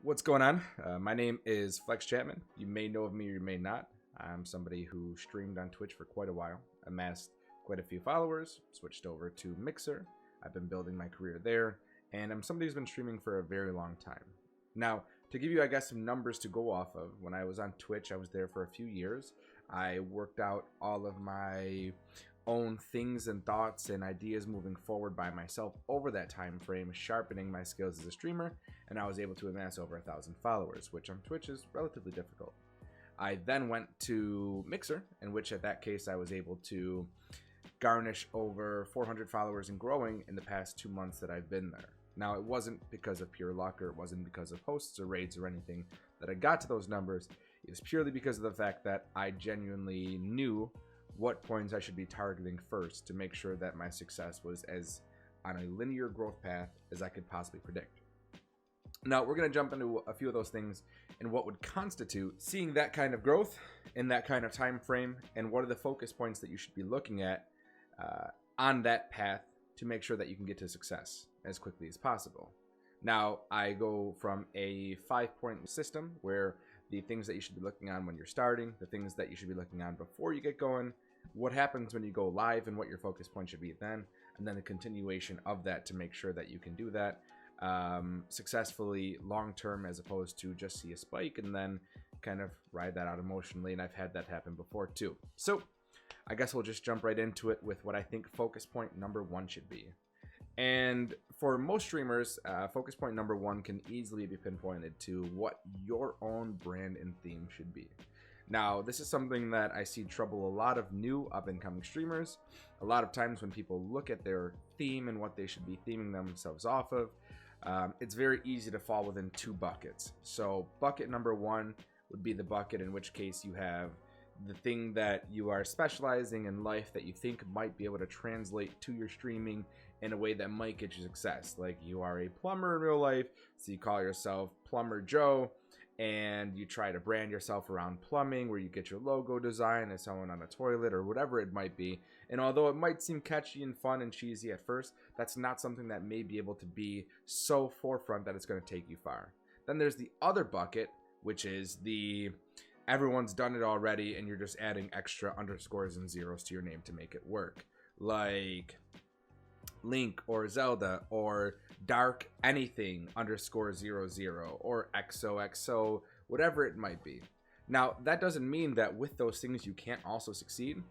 What's going on? My name is Flex Chapman. You may know of me or you may not. I'm somebody who streamed on Twitch for quite a while, amassed quite a few followers, switched over to Mixer. I've been building my career there, and I'm somebody who's been streaming for a very long time. Now, to give you, I guess, some numbers to go off of, when I was on Twitch, I was there for a few years. I worked out all of my own things and thoughts and ideas moving forward by myself over that time frame, sharpening my skills as a streamer, and I was able to amass over 1,000 followers, which on Twitch is relatively difficult. I then went to Mixer, in which at that case I was able to garnish over 400 followers and growing in the past 2 months that I've been there. Now, it wasn't because of pure luck, or it wasn't because of hosts or raids or anything that I got to those numbers. It was purely because of the fact that I genuinely knew what points I should be targeting first to make sure that my success was as on a linear growth path as I could possibly predict. Now, we're going to jump into a few of those things and what would constitute seeing that kind of growth in that kind of time frame, and what are the focus points that you should be looking at on that path to make sure that you can get to success as quickly as possible. Now, I go from a 5-point system where the things that you should be looking on when you're starting, the things that you should be looking on before you get going, what happens when you go live and what your focus point should be then, and then the continuation of that to make sure that you can do that successfully long term, as opposed to just see a spike and then kind of ride that out emotionally. And I've had that happen before too. So I guess we'll just jump right into it with what I think focus point number 1 should be. And for most streamers, focus point number 1 can easily be pinpointed to what your own brand and theme should be. Now, this is something that I see trouble a lot of new up-and-coming streamers. A lot of times when people look at their theme and what they should be theming themselves off of, it's very easy to fall within 2 buckets. So bucket number 1 would be the bucket in which case you have the thing that you are specializing in life that you think might be able to translate to your streaming in a way that might get you success. Like, you are a plumber in real life, so you call yourself Plumber Joe, and you try to brand yourself around plumbing, where you get your logo design as someone on a toilet or whatever it might be. And although it might seem catchy and fun and cheesy at first, that's not something that may be able to be so forefront that it's going to take you far. Then there's the other bucket, which is the everyone's done it already and you're just adding extra underscores and zeros to your name to make it work. Like Link or Zelda or Dark anything _00 or XOXO, whatever it might be. Now, that doesn't mean that with those things you can't also succeed,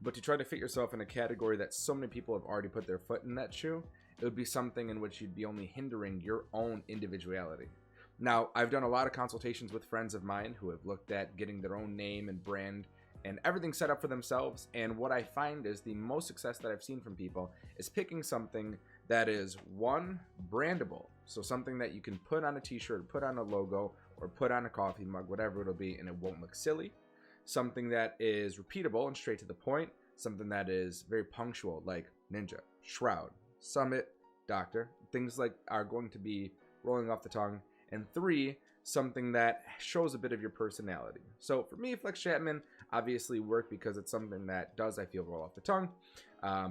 but to try to fit yourself in a category that so many people have already put their foot in that shoe, it would be something in which you'd be only hindering your own individuality. Now, I've done a lot of consultations with friends of mine who have looked at getting their own name and brand and everything set up for themselves, and what I find is the most success that I've seen from people is picking something that is, 1, brandable, so something that you can put on a t-shirt, put on a logo, or put on a coffee mug, whatever it'll be, and it won't look silly. Something that is repeatable and straight to the point, something that is very punctual, like Ninja, Shroud, Summit, Doctor, things like are going to be rolling off the tongue. And 3, something that shows a bit of your personality. So for me, Flex Chapman obviously worked because it's something that does, I feel, roll off the tongue.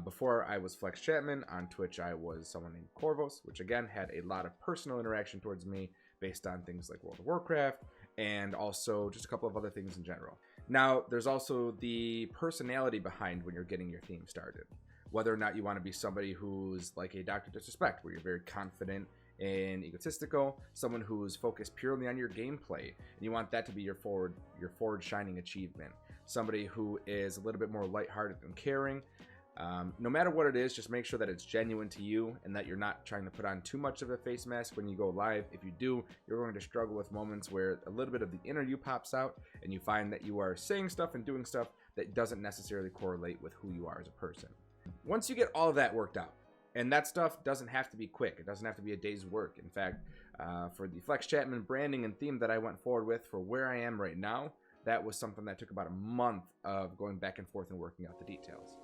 Before I was Flex Chapman, on Twitch I was someone named Corvos, which again had a lot of personal interaction towards me based on things like World of Warcraft and also just a couple of other things in general. Now, there's also the personality behind when you're getting your theme started. Whether or not you want to be somebody who's like a Dr. Disrespect, where you're very confident and egotistical, someone who's focused purely on your gameplay and you want that to be your forward shining achievement, somebody who is a little bit more lighthearted and caring. No matter what it is, just make sure that it's genuine to you and that you're not trying to put on too much of a face mask when you go live. If you do, you're going to struggle with moments where a little bit of the inner you pops out and you find that you are saying stuff and doing stuff that doesn't necessarily correlate with who you are as a person. Once you get all of that worked out, and that stuff doesn't have to be quick. It doesn't have to be a day's work. In fact, for the Flex Chapman branding and theme that I went forward with for where I am right now, that was something that took about a month of going back and forth and working out the details.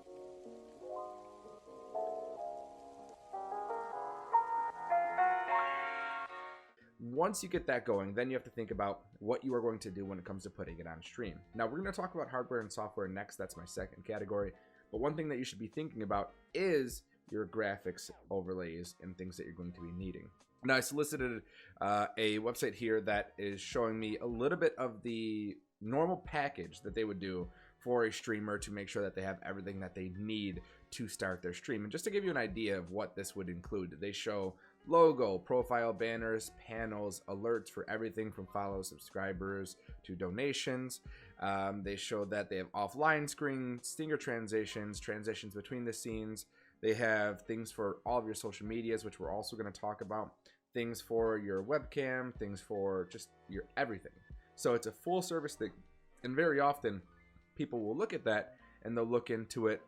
Once you get that going, then you have to think about what you are going to do when it comes to putting it on stream. Now, we're going to talk about hardware and software next. That's my second category. But one thing that you should be thinking about is your graphics overlays and things that you're going to be needing. Now, I solicited a website here that is showing me a little bit of the normal package that they would do for a streamer to make sure that they have everything that they need to start their stream. And just to give you an idea of what this would include, they show logo, profile banners, panels, alerts for everything from follow subscribers to donations. They show that they have offline screen, stinger transitions, transitions between the scenes. They have things for all of your social medias, which we're also going to talk about. Things for your webcam, things for just your everything. So it's a full service thing. And very often, people will look at that and they'll look into it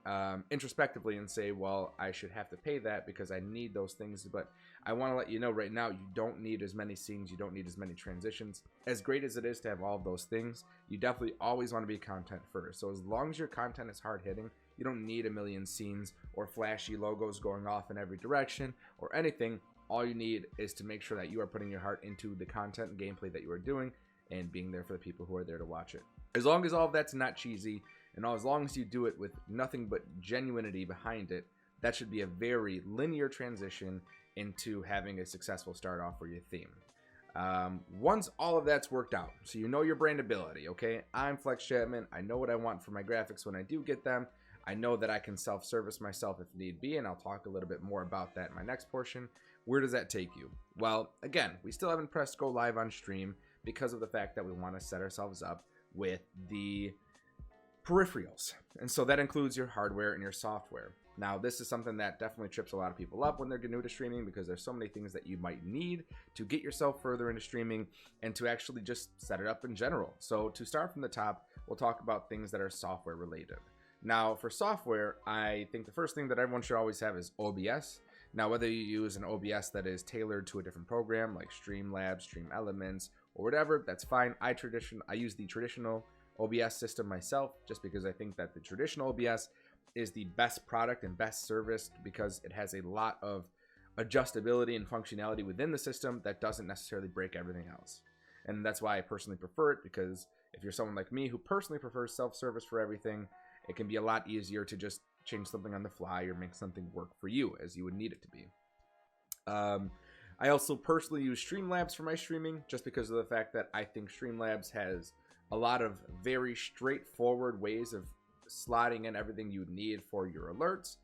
introspectively and say, well, I should have to pay that because I need those things. But I want to let you know right now, you don't need as many scenes. You don't need as many transitions. As great as it is to have all of those things, you definitely always want to be content first. So as long as your content is hard hitting, you don't need a million scenes or flashy logos going off in every direction or anything. All you need is to make sure that you are putting your heart into the content and gameplay that you are doing and being there for the people who are there to watch it. As long as all of that's not cheesy and as long as you do it with nothing but genuinity behind it, that should be a very linear transition into having a successful start off for your theme. Once all of that's worked out, so you know your brandability, okay? I'm Flex Chapman. I know what I want for my graphics when I do get them. I know that I can self-service myself if need be, and I'll talk a little bit more about that in my next portion. Where does that take you? Well, again, we still haven't pressed go live on stream because of the fact that we want to set ourselves up with the peripherals. And so that includes your hardware and your software. Now, this is something that definitely trips a lot of people up when they're new to streaming because there's so many things that you might need to get yourself further into streaming and to actually just set it up in general. So to start from the top, we'll talk about things that are software related. Now, for software, I think the first thing that everyone should always have is OBS. Now, whether you use an OBS that is tailored to a different program like Streamlabs, StreamElements, or whatever, that's fine. I use the traditional OBS system myself just because I think that the traditional OBS is the best product and best service because it has a lot of adjustability and functionality within the system that doesn't necessarily break everything else. And that's why I personally prefer it, because if you're someone like me who personally prefers self-service for everything, it can be a lot easier to just change something on the fly or make something work for you as you would need it to be. I also personally use Streamlabs for my streaming just because of the fact that I think Streamlabs has a lot of very straightforward ways of slotting in everything you need for your alerts,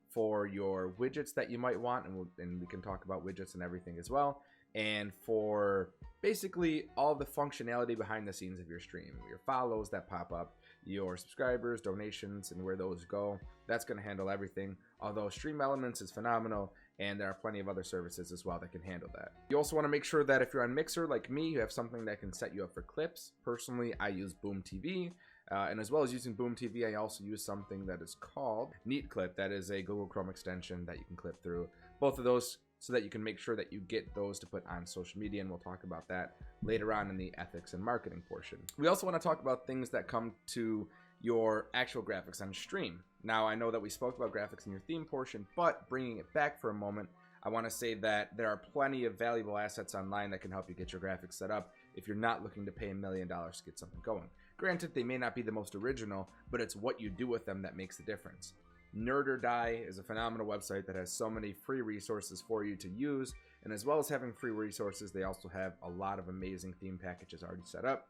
for your widgets that you might want, and we can talk about widgets and everything as well, and for basically all the functionality behind the scenes of your stream, your follows that pop up, your subscribers, donations, and where those go. That's going to handle everything, although StreamElements is phenomenal, and there are plenty of other services as well that can handle that. You also want to make sure that if you're on Mixer like me, you have something that can set you up for clips. Personally, I use Boom TV, and as well as using Boom TV, I also use something that is called NeatClip. That is a Google Chrome extension that you can clip through. Both of those so that you can make sure that you get those to put on social media, and we'll talk about that later on in the ethics and marketing portion. We also want to talk about things that come to your actual graphics on stream. Now, I know that we spoke about graphics in your theme portion, but bringing it back for a moment, I want to say that there are plenty of valuable assets online that can help you get your graphics set up if you're not looking to pay $1 million to get something going. Granted, they may not be the most original, but it's what you do with them that makes the difference. Nerd or Die is a phenomenal website that has so many free resources for you to use, and as well as having free resources, they also have a lot of amazing theme packages already set up.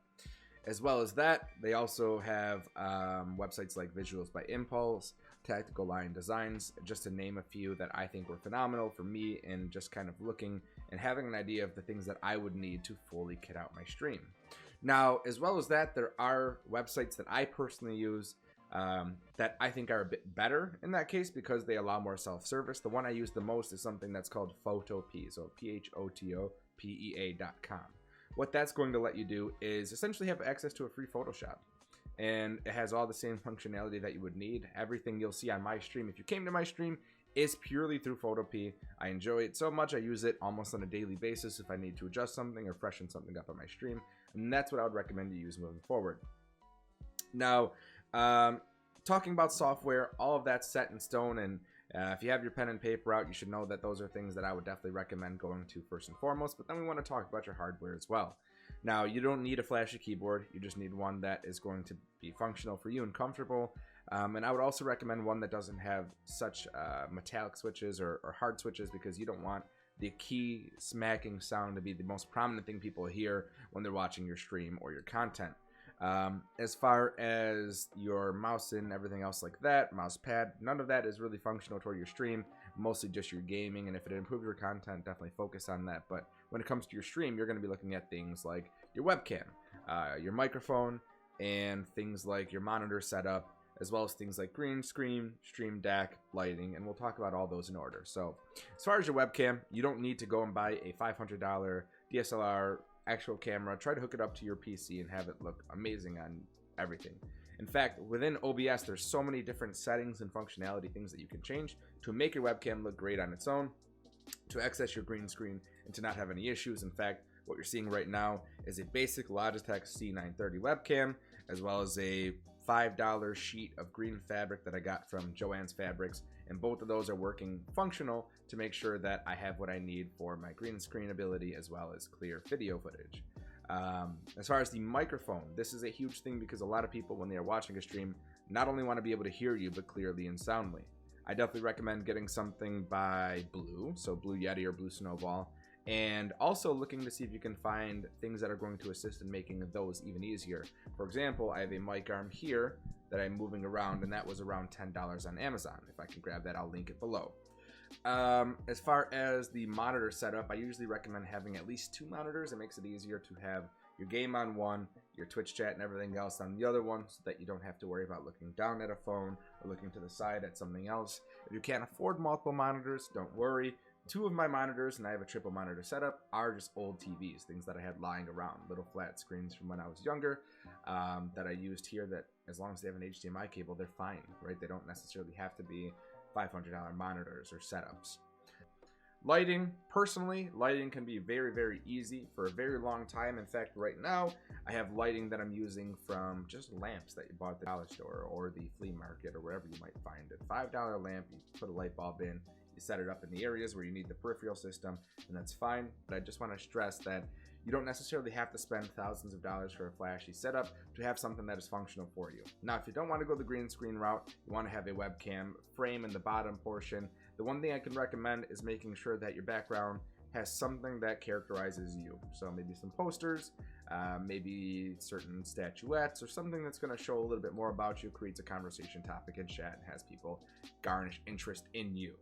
As well as that, they also have websites like Visuals by Impulse, Tactical Line Designs, just to name a few that I think were phenomenal for me in just kind of looking and having an idea of the things that I would need to fully kit out my stream. Now, as well as that, there are websites that I personally use that I think are a bit better in that case because they allow more self-service. The one I use the most is something that's called Photopea, so PHOTOPEA.com. What that's going to let you do is essentially have access to a free Photoshop, and it has all the same functionality that you would need. Everything you'll see on my stream, if you came to my stream, is purely through Photopea. I enjoy it so much I use it almost on a daily basis if I need to adjust something or freshen something up on my stream, and that's what I would recommend you use moving forward. Now, talking about software, all of that's set in stone, and if you have your pen and paper out, you should know that those are things that I would definitely recommend going to first and foremost, but then we want to talk about your hardware as well. Now, you don't need a flashy keyboard, you just need one that is going to be functional for you and comfortable, and I would also recommend one that doesn't have such metallic switches or hard switches, because you don't want the key smacking sound to be the most prominent thing people hear when they're watching your stream or your content. As far as your mouse and everything else like that, mouse pad, none of that is really functional toward your stream, mostly just your gaming. And if it improves your content, definitely focus on that. But when it comes to your stream, you're going to be looking at things like your webcam, your microphone, and things like your monitor setup, as well as things like green screen, stream deck, lighting, and we'll talk about all those in order. So as far as your webcam, you don't need to go and buy a $500 DSLR actual camera. Try to hook it up to your PC and have it look amazing on everything. In fact, within OBS, there's so many different settings and functionality things that you can change to make your webcam look great on its own, to access your green screen, and to not have any issues. In fact, what you're seeing right now is a basic Logitech C930 webcam, as well as a $5 sheet of green fabric that I got from Joann's Fabrics, and both of those are working functional to make sure that I have what I need for my green screen ability as well as clear video footage. As far as the microphone, this is a huge thing because a lot of people, when they are watching a stream, not only want to be able to hear you, but clearly and soundly. I definitely recommend getting something by Blue, so Blue Yeti or Blue Snowball, and also looking to see if you can find things that are going to assist in making those even easier. For example, I have a mic arm here that I'm moving around, and that was around $10 on Amazon. If I can grab that, I'll link it below. As far as the monitor setup, I usually recommend having at least 2 monitors. It makes it easier to have your game on one, your Twitch chat and everything else on the other one, so that you don't have to worry about looking down at a phone or looking to the side at something else. If you can't afford multiple monitors, don't worry. 2 of my monitors, and I have a triple monitor setup, are just old TVs, things that I had lying around, little flat screens from when I was younger, that I used here, that as long as they have an HDMI cable, they're fine, right? They don't necessarily have to be $500 monitors or setups. Lighting, personally, lighting can be very, very easy for a very long time. In fact, right now, I have lighting that I'm using from just lamps that you bought at the dollar store or the flea market or wherever you might find it. $5 lamp, you put a light bulb in, you set it up in the areas where you need the peripheral system, and that's fine. But I just want to stress that you don't necessarily have to spend thousands of dollars for a flashy setup to have something that is functional for you. Now, if you don't want to go the green screen route, you want to have a webcam frame in the bottom portion, the one thing I can recommend is making sure that your background has something that characterizes you. So maybe some posters, maybe certain statuettes, or something that's going to show a little bit more about you, creates a conversation topic in chat, and has people garnish interest in you.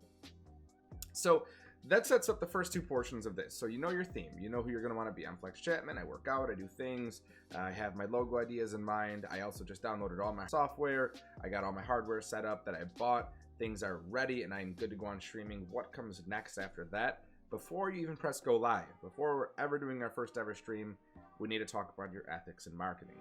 So that sets up the first 2 portions of this. So you know your theme, you know who you're going to want to be. I'm Flex Chapman, I work out, I do things, I have my logo ideas in mind. I also just downloaded all my software, I got all my hardware set up that I bought, things are ready, and I'm good to go on streaming. What comes next after that? Before you even press go live, before we're ever doing our first ever stream, we need to talk about your ethics in marketing.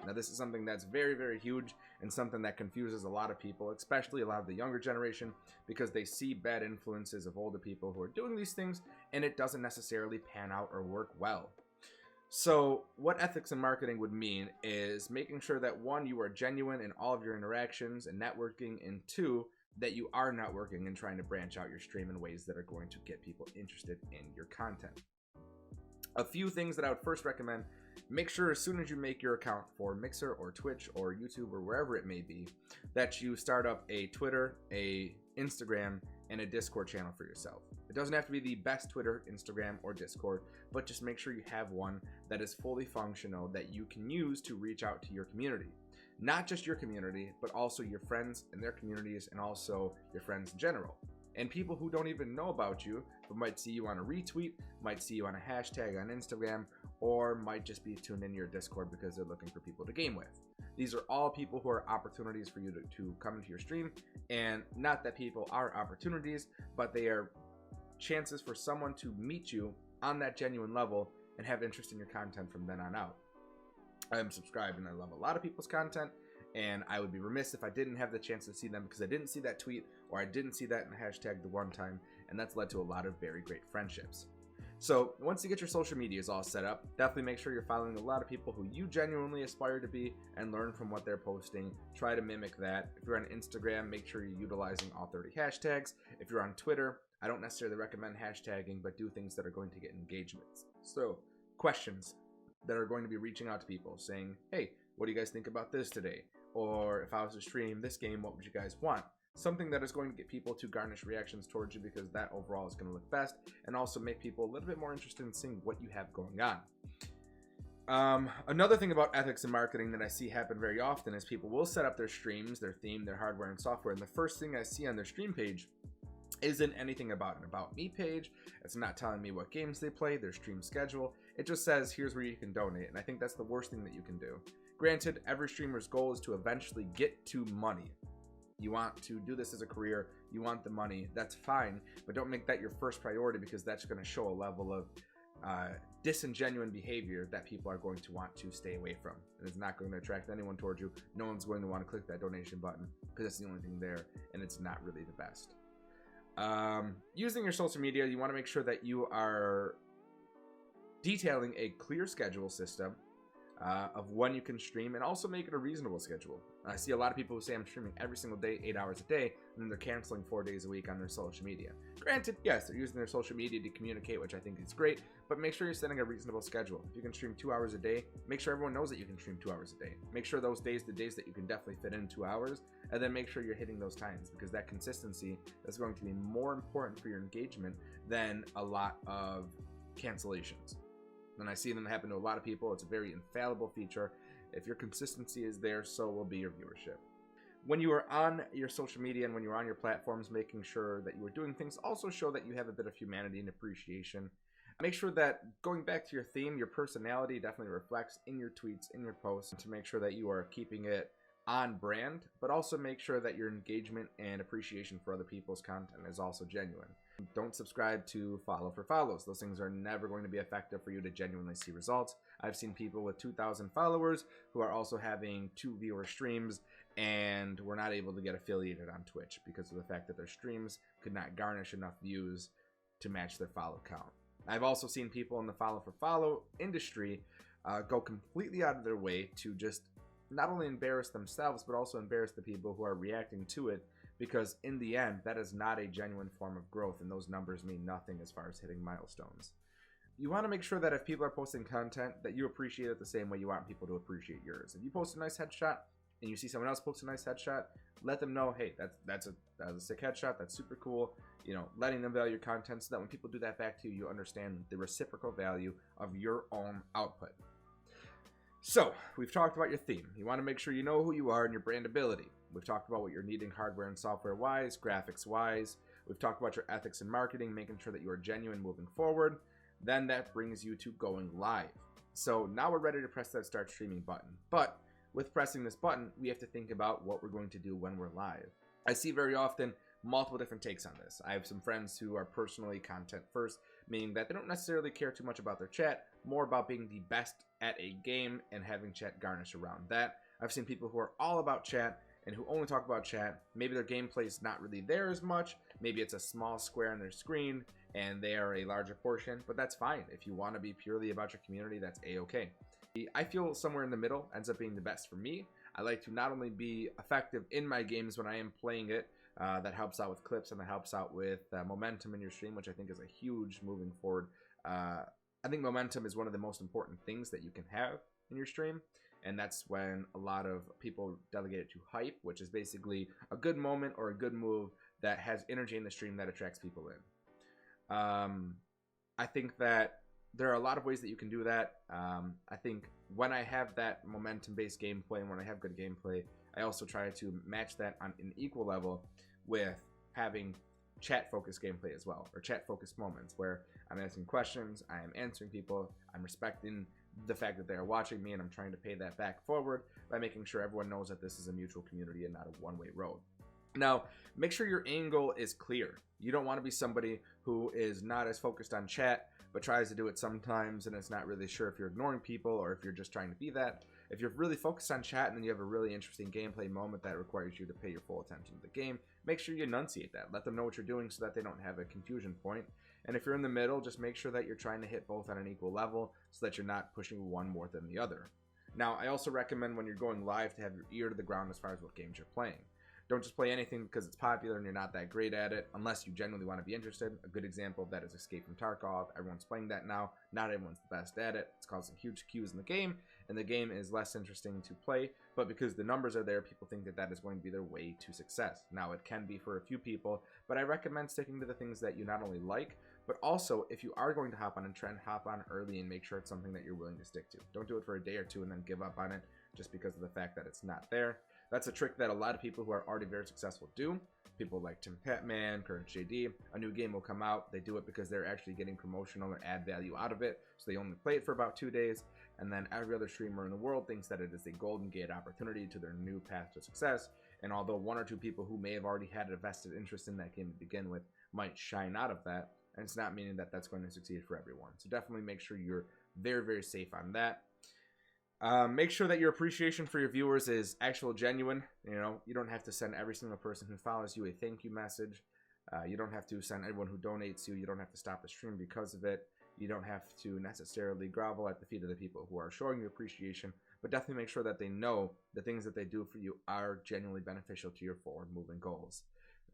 Now, this is something that's very, very huge and something that confuses a lot of people, especially a lot of the younger generation, because they see bad influences of older people who are doing these things, and it doesn't necessarily pan out or work well. So what ethics in marketing would mean is making sure that 1, you are genuine in all of your interactions and networking, and 2, that you are networking and trying to branch out your stream in ways that are going to get people interested in your content. A few things that I would first recommend: make sure as soon as you make your account for Mixer or Twitch or YouTube or wherever it may be, that you start up a Twitter, a Instagram, and a Discord channel for yourself. It doesn't have to be the best Twitter, Instagram, or Discord, but just make sure you have one that is fully functional that you can use to reach out to your community. Not just your community, but also your friends and their communities, and also your friends in general. And people who don't even know about you, but might see you on a retweet, might see you on a hashtag on Instagram, or might just be tuned in your Discord because they're looking for people to game with. These are all people who are opportunities for you to come into your stream, and not that people are opportunities, but they are chances for someone to meet you on that genuine level and have interest in your content from then on out. I am subscribed and I love a lot of people's content, and I would be remiss if I didn't have the chance to see them because I didn't see that tweet or I didn't see that in the hashtag the one time, and that's led to a lot of very great friendships. So once you get your social medias all set up, definitely make sure you're following a lot of people who you genuinely aspire to be and learn from what they're posting. Try to mimic that. If you're on Instagram, make sure you're utilizing all 30 hashtags. If you're on Twitter, I don't necessarily recommend hashtagging, but do things that are going to get engagements. So questions that are going to be reaching out to people saying, hey, what do you guys think about this today? Or if I was to stream this game, what would you guys want? Something that is going to get people to garnish reactions towards you, because that overall is going to look best, and also make people a little bit more interested in seeing what you have going on. Another thing about ethics and marketing that I see happen very often is people will set up their streams, their theme, their hardware and software, and the first thing I see on their stream page isn't anything about an About Me page. It's not telling me what games they play, their stream schedule. It just says, here's where you can donate, and I think that's the worst thing that you can do. Granted, every streamer's goal is to eventually get to money. You want to do this as a career, you want the money, that's fine, but don't make that your first priority, because that's going to show a level of disingenuous behavior that people are going to want to stay away from, and it's not going to attract anyone towards you. No one's going to want to click that donation button because it's the only thing there, and it's not really the best. Using your social media, you want to make sure that you are detailing a clear schedule system of when you can stream, and also make it a reasonable schedule. I see a lot of people who say I'm streaming every single day, 8 hours a day, and then they're canceling 4 days a week on their social media. Granted, yes, they're using their social media to communicate, which I think is great, but make sure you're setting a reasonable schedule. If you can stream 2 hours a day, make sure everyone knows that you can stream 2 hours a day. Make sure those days, the days that you can definitely fit in 2 hours, and then make sure you're hitting those times, because that consistency is going to be more important for your engagement than a lot of cancellations. And I see them happen to a lot of people. It's a very infallible feature. If your consistency is there, so will be your viewership. When you are on your social media and when you're on your platforms, making sure that you are doing things also show that you have a bit of humanity and appreciation. Make sure that, going back to your theme, your personality definitely reflects in your tweets, in your posts, to make sure that you are keeping it on brand, but also make sure that your engagement and appreciation for other people's content is also genuine. Don't subscribe to follow for follows. Those things are never going to be effective for you to genuinely see results. I've seen people with 2,000 followers who are also having 2 viewer streams, and were not able to get affiliated on Twitch because of the fact that their streams could not garnish enough views to match their follow count. I've also seen people in the follow for follow industry go completely out of their way to just not only embarrass themselves, but also embarrass the people who are reacting to it, because in the end, that is not a genuine form of growth, and those numbers mean nothing as far as hitting milestones. You want to make sure that if people are posting content, that you appreciate it the same way you want people to appreciate yours. If you post a nice headshot and you see someone else post a nice headshot, let them know, hey, that's a sick headshot, that's super cool. You know, letting them value your content, so that when people do that back to you, you understand the reciprocal value of your own output. So, we've talked about your theme. You want to make sure you know who you are and your brand ability. We've talked about what you're needing hardware and software wise, graphics wise. We've talked about your ethics and marketing, making sure that you are genuine moving forward. Then that brings you to going live. So now we're ready to press that start streaming button. But with pressing this button, we have to think about what we're going to do when we're live. I see very often multiple different takes on this. I have some friends who are personally content first, meaning that they don't necessarily care too much about their chat, more about being the best at a game and having chat garnish around that. I've seen people who are all about chat and who only talk about chat. Maybe their gameplay is not really there as much. Maybe it's a small square on their screen and they are a larger portion, but that's fine. If you want to be purely about your community, that's a-okay. I feel somewhere in the middle ends up being the best for me. I like to not only be effective in my games when I am playing it, that helps out with clips and that helps out with momentum in your stream, which I think is a huge moving forward. I think momentum is one of the most important things that you can have in your stream, and that's when a lot of people delegate it to hype, which is basically a good moment or a good move that has energy in the stream that attracts people in. I think that there are a lot of ways that you can do that. I think when I have that momentum-based gameplay and when I have good gameplay, I also try to match that on an equal level with having chat-focused gameplay as well, or chat-focused moments where I'm asking questions, I am answering people, I'm respecting the fact that they are watching me, and I'm trying to pay that back forward by making sure everyone knows that this is a mutual community and not a one-way road. Now, make sure your angle is clear. You don't want to be somebody who is not as focused on chat, but tries to do it sometimes and is not really sure if you're ignoring people or if you're just trying to be that. If you're really focused on chat and then you have a really interesting gameplay moment that requires you to pay your full attention to the game, make sure you enunciate that. Let them know what you're doing so that they don't have a confusion point. And if you're in the middle, just make sure that you're trying to hit both on an equal level so that you're not pushing one more than the other. Now, I also recommend when you're going live to have your ear to the ground as far as what games you're playing. Don't just play anything because it's popular and you're not that great at it, unless you genuinely want to be interested. A good example of that is Escape from Tarkov. Everyone's playing that now. Not everyone's the best at it. It's causing huge queues in the game, and the game is less interesting to play, but because the numbers are there, people think that that is going to be their way to success. Now, it can be for a few people, but I recommend sticking to the things that you not only like, but also if you are going to hop on a trend, hop on early and make sure it's something that you're willing to stick to. Don't do it for a day or two and then give up on it just because of the fact that it's not there. That's a trick that a lot of people who are already very successful do. People like Tim Catman, Courage JD, a new game will come out. They do it because they're actually getting promotional or ad value out of it. So they only play it for about 2 days. And then every other streamer in the world thinks that it is a golden gate opportunity to their new path to success. And although 1 or 2 people who may have already had a vested interest in that game to begin with might shine out of that, and it's not meaning that that's going to succeed for everyone. So definitely make sure you're very, very safe on that. Make sure that your appreciation for your viewers is actual genuine. You know, you don't have to send every single person who follows you a thank you message. You don't have to send everyone who donates you don't have to stop the stream because of it. You don't have to necessarily grovel at the feet of the people who are showing you appreciation, but definitely make sure that they know the things that they do for you are genuinely beneficial to your forward moving goals.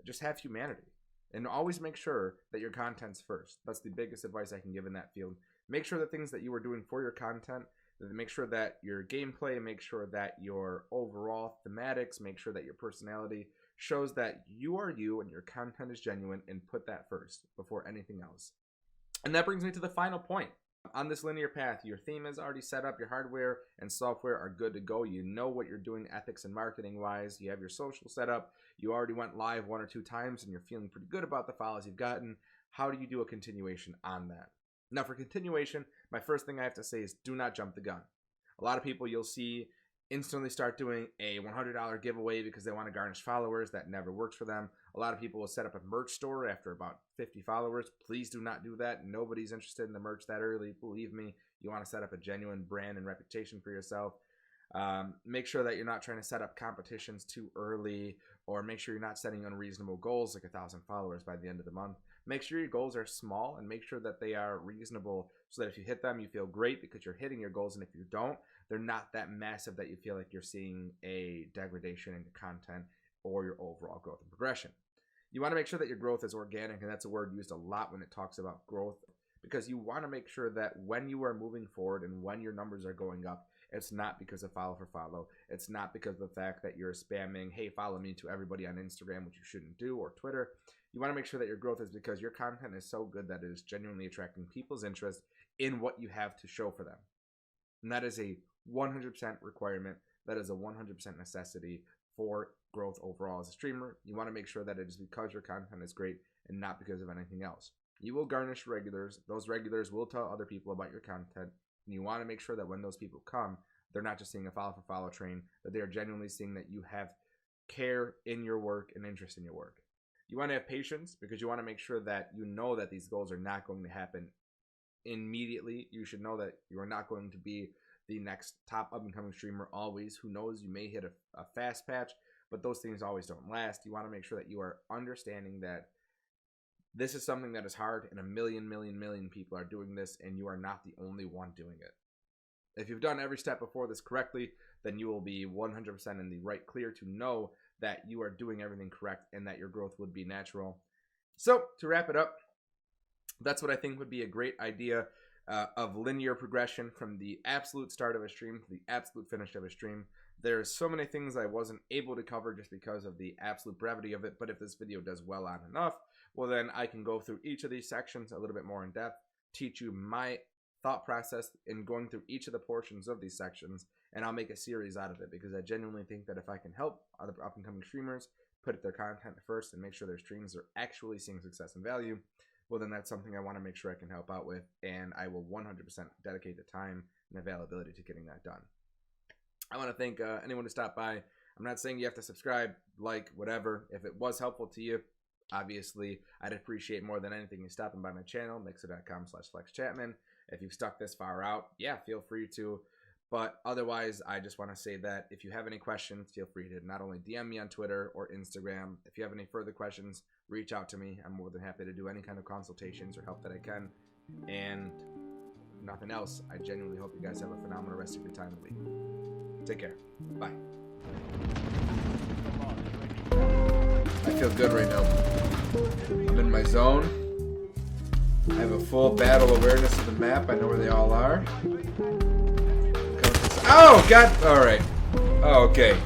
Just have humanity, and always make sure that your content's first. That's the biggest advice I can give in that field. Make sure the things that you are doing for your content, make sure that your gameplay, make sure that your overall thematics, make sure that your personality shows that you are you and your content is genuine, and put that first before anything else. And that brings me to the final point. On this linear path, your theme is already set up, your hardware and software are good to go. You know what you're doing ethics and marketing wise. You have your social set up. You already went live 1 or 2 times and you're feeling pretty good about the follows you've gotten. How do you do a continuation on that? Now, for continuation, my first thing I have to say is do not jump the gun. A lot of people you'll see instantly start doing a $100 giveaway because they want to garnish followers. That never works for them. A lot of people will set up a merch store after about 50 followers. Please do not do that. Nobody's interested in the merch that early. Believe me, you want to set up a genuine brand and reputation for yourself. Make sure that you're not trying to set up competitions too early, or make sure you're not setting unreasonable goals like 1,000 followers by the end of the month. Make sure your goals are small and make sure that they are reasonable so that if you hit them, you feel great because you're hitting your goals. And if you don't, they're not that massive that you feel like you're seeing a degradation in your content or your overall growth and progression. You want to make sure that your growth is organic, and that's a word used a lot when it talks about growth, because you want to make sure that when you are moving forward and when your numbers are going up, it's not because of follow for follow. It's not because of the fact that you're spamming, hey, follow me to everybody on Instagram, which you shouldn't do, or Twitter. You want to make sure that your growth is because your content is so good that it is genuinely attracting people's interest in what you have to show for them. And that is a 100% requirement. That is a 100% necessity for growth overall as a streamer. You want to make sure that it is because your content is great and not because of anything else. You will garnish regulars. Those regulars will tell other people about your content. And you want to make sure that when those people come, they're not just seeing a follow for follow train, that they are genuinely seeing that you have care in your work and interest in your work. You want to have patience because you want to make sure that you know that these goals are not going to happen immediately. You should know that you are not going to be the next top up-and-coming streamer always. Who knows, you may hit a fast patch, but those things always don't last. You want to make sure that you are understanding that this is something that is hard, and a million people are doing this, and you are not the only one doing it. If you've done every step before this correctly, then you will be 100% in the right clear to know that you are doing everything correct and that your growth would be natural. So to wrap it up, that's what I think would be a great idea of linear progression from the absolute start of a stream to the absolute finish of a stream. There's so many things I wasn't able to cover just because of the absolute brevity of it, but if this video does well on enough, well then I can go through each of these sections a little bit more in depth, teach you my thought process in going through each of the portions of these sections, and I'll make a series out of it because I genuinely think that if I can help other up-and-coming streamers put their content first and make sure their streams are actually seeing success and value, well then that's something I want to make sure I can help out with, and I will 100% dedicate the time and availability to getting that done. I want to thank anyone who stopped by. I'm not saying you have to subscribe, like, whatever. If it was helpful to you, obviously, I'd appreciate more than anything you stopping by my channel, mixer.com/FlexChatman. If you've stuck this far out, yeah, feel free to. But otherwise, I just want to say that if you have any questions, feel free to not only DM me on Twitter or Instagram. If you have any further questions, reach out to me. I'm more than happy to do any kind of consultations or help that I can. And if nothing else, I genuinely hope you guys have a phenomenal rest of your time and week. Take care. Bye. I feel good right now. I'm in my zone. I have a full battle awareness of the map. I know where they all are. Look at this Oh, God. All right. Oh, okay.